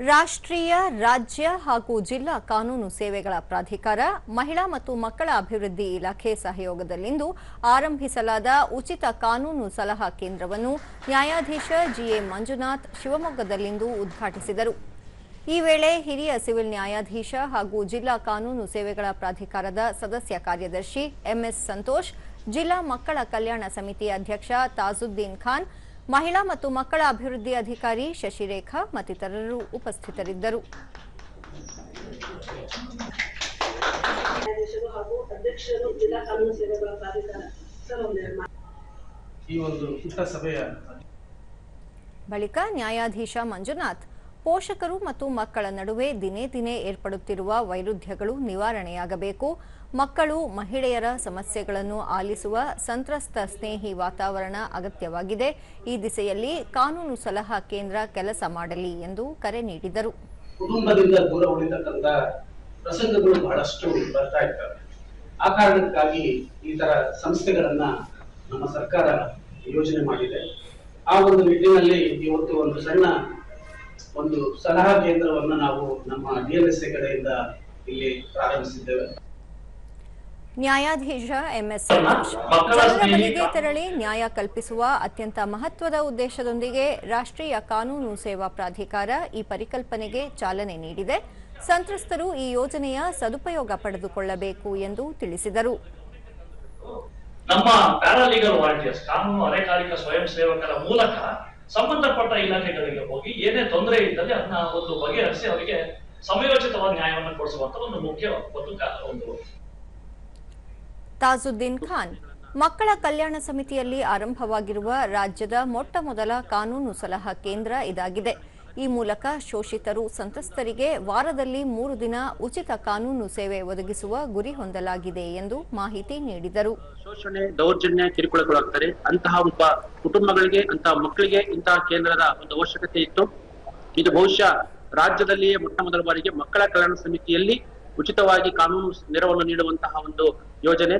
ರಾಷ್ಟ್ರೀಯ ರಾಜ್ಯ ಹಾಗೂ ಜಿಲ್ಲಾ ಕಾನೂನು ಸೇವೆಗಳ ಪ್ರಾಧಿಕಾರ ಮಹಿಳಾ ಮತ್ತು ಮಕ್ಕಳ ಅಭಿವೃದ್ಧಿ ಇಲಾಖೆ ಸಹಯೋಗದಲ್ಲಿಂದು ಆರಂಭಿಸಲಾದ ಉಚಿತ ಕಾನೂನು ಸಲಹಾ ಕೇಂದ್ರವನ್ನು ನ್ಯಾಯಾಧೀಶ ಜಿಎ ಮಂಜುನಾಥ್ ಶಿವಮೊಗ್ಗದಲ್ಲಿಂದು ಉದ್ಘಾಟಿಸಿದರು. ಈ ವೇಳೆ ಹಿರಿಯ ಸಿವಿಲ್ ನ್ಯಾಯಾಧೀಶ ಹಾಗೂ ಜಿಲ್ಲಾ ಕಾನೂನು ಸೇವೆಗಳ ಪ್ರಾಧಿಕಾರದ ಸದಸ್ಯ ಕಾರ್ಯದರ್ಶಿ ಎಂಎಸ್ ಸಂತೋಷ್, ಜಿಲ್ಲಾ ಮಕ್ಕಳ ಕಲ್ಯಾಣ ಸಮಿತಿ ಅಧ್ಯಕ್ಷ ತಾಜುದ್ದೀನ್ ಖಾನ್, ಮಹಿಳಾ ಮತ್ತು ಮಕ್ಕಳ ಅಭಿವೃದ್ಧಿ ಅಧಿಕಾರಿ ಶಶಿರೇಖಾ ಮತ್ತಿತರರು ಉಪಸ್ಥಿತರಿದ್ದರು. ಬಳಿಕ ನ್ಯಾಯಾಧೀಶ ಮಂಜುನಾಥ್, ಪೋಷಕರು ಮತ್ತು ಮಕ್ಕಳ ನಡುವೆ ದಿನೇ ದಿನೇ ಏರ್ಪಡುತ್ತಿರುವ ವೈರುಧ್ಯಗಳು ನಿವಾರಣೆಯಾಗಬೇಕು, ಮಕ್ಕಳು ಮಹಿಳೆಯರ ಸಮಸ್ಯೆಗಳನ್ನು ಆಲಿಸುವ ಸಂತ್ರಸ್ತ ಸ್ನೇಹಿ ವಾತಾವರಣ ಅಗತ್ಯವಾಗಿದೆ, ಈ ದಿಸೆಯಲ್ಲಿ ಕಾನೂನು ಸಲಹಾ ಕೇಂದ್ರ ಕೆಲಸ ಮಾಡಲಿ ಎಂದು ಕರೆ ನೀಡಿದರು. ಕುಟುಂಬದಿಂದ ದೂರ ಉಳಿತಕ್ಕಂತ ಪ್ರಸಂಗಗಳು ಬಹಳಷ್ಟು ಬರ್ತಾ ಇರ್ತವೆ. ಆ ಕಾರಣಕ್ಕಾಗಿ ಈ ತರ ಸಂಸ್ಥೆಗಳನ್ನ ನಮ್ಮ ಸರ್ಕಾರ ಯೋಜನೆ ಮಾಡಿದೆ. ಆ ಒಂದು ನಿಟ್ಟಿನಲ್ಲಿ ಇವತ್ತು ಒಂದು ಸಣ್ಣ ಸಲಹಾ ಕೇಂದ್ರವನ್ನು ನಾವು ನಮ್ಮ ಡಿಎಲ್ಎಸ್ಎ ಕಡೆಯಿಂದ ಇಲ್ಲಿ ಪ್ರಾರಂಭಿಸಿದ್ದೇವೆ. ನ್ಯಾಯಾಧೀಶ ಎಂಎಸ್ ಸಂತೋಷ್ ಜನರ ಬಳಿಗೆ ತೆರಳಿ ನ್ಯಾಯ ಕಲ್ಪಿಸುವ ಅತ್ಯಂತ ಮಹತ್ವದ ಉದ್ದೇಶದೊಂದಿಗೆ ರಾಷ್ಟ್ರೀಯ ಕಾನೂನು ಸೇವಾ ಪ್ರಾಧಿಕಾರ ಈ ಪರಿಕಲ್ಪನೆಗೆ ಚಾಲನೆ ನೀಡಿದೆ. ಸಂತ್ರಸ್ತರು ಈ ಯೋಜನೆಯ ಸದುಪಯೋಗ ಪಡೆದುಕೊಳ್ಳಬೇಕು ಎಂದು ತಿಳಿಸಿದರು. ನಮ್ಮ ಪ್ಯಾರಾಲೀಗಲ್ ವಾಲಂಟಿಯರ್ಸ್, ಕಾನೂನು ಅರೆಕಾಲಿಕ ಸ್ವಯಂ ಸೇವಕರ ಮೂಲಕ ಸಂಬಂಧಪಟ್ಟ ಇಲಾಖೆಗಳಿಗೆ ಹೋಗಿ ಏನೇ ತೊಂದರೆ ಇದ್ದಲ್ಲಿ ಅದನ್ನ ಒಂದು ಬಗೆಹರಿಸಿ ಅವರಿಗೆ ಸಮಯೋಚಿತವಾದ ನ್ಯಾಯವನ್ನು ಕೊಡಿಸುವಂತ ಒಂದು ಮುಖ್ಯ ಒಂದು ತಾಜುದ್ದೀನ್ ಖಾನ್, ಮಕ್ಕಳ ಕಲ್ಯಾಣ ಸಮಿತಿಯಲ್ಲಿ ಆರಂಭವಾಗಿರುವ ರಾಜ್ಯದ ಮೊಟ್ಟಮೊದಲ ಕಾನೂನು ಸಲಹಾ ಕೇಂದ್ರ ಇದಾಗಿದೆ. ಈ ಮೂಲಕ ಶೋಷಿತರು ಸಂತ್ರಸ್ತರಿಗೆ ವಾರದಲ್ಲಿ 3 ದಿನ ಉಚಿತ ಕಾನೂನು ಸೇವೆ ಒದಗಿಸುವ ಗುರಿ ಹೊಂದಲಾಗಿದೆ ಎಂದು ಮಾಹಿತಿ ನೀಡಿದರು. ಶೋಷಣೆ, ದೌರ್ಜನ್ಯ, ಕಿರುಕುಳಗಳಾಗ್ತಾರೆ. ಅಂತಹ ಒಬ್ಬ ಕುಟುಂಬಗಳಿಗೆ, ಅಂತಹ ಮಕ್ಕಳಿಗೆ ಇಂತಹ ಕೇಂದ್ರದ ಒಂದು ಅವಶ್ಯಕತೆ ಇತ್ತು. ಇದು ಬಹುಶಃ ರಾಜ್ಯದಲ್ಲಿಯೇ ಮೊಟ್ಟಮೊದಲ ಬಾರಿಗೆ ಮಕ್ಕಳ ಕಲ್ಯಾಣ ಸಮಿತಿಯಲ್ಲಿ ಉಚಿತವಾಗಿ ಕಾನೂನು ನೆರವನ್ನು ನೀಡುವಂತಹ ಒಂದು ಯೋಜನೆ.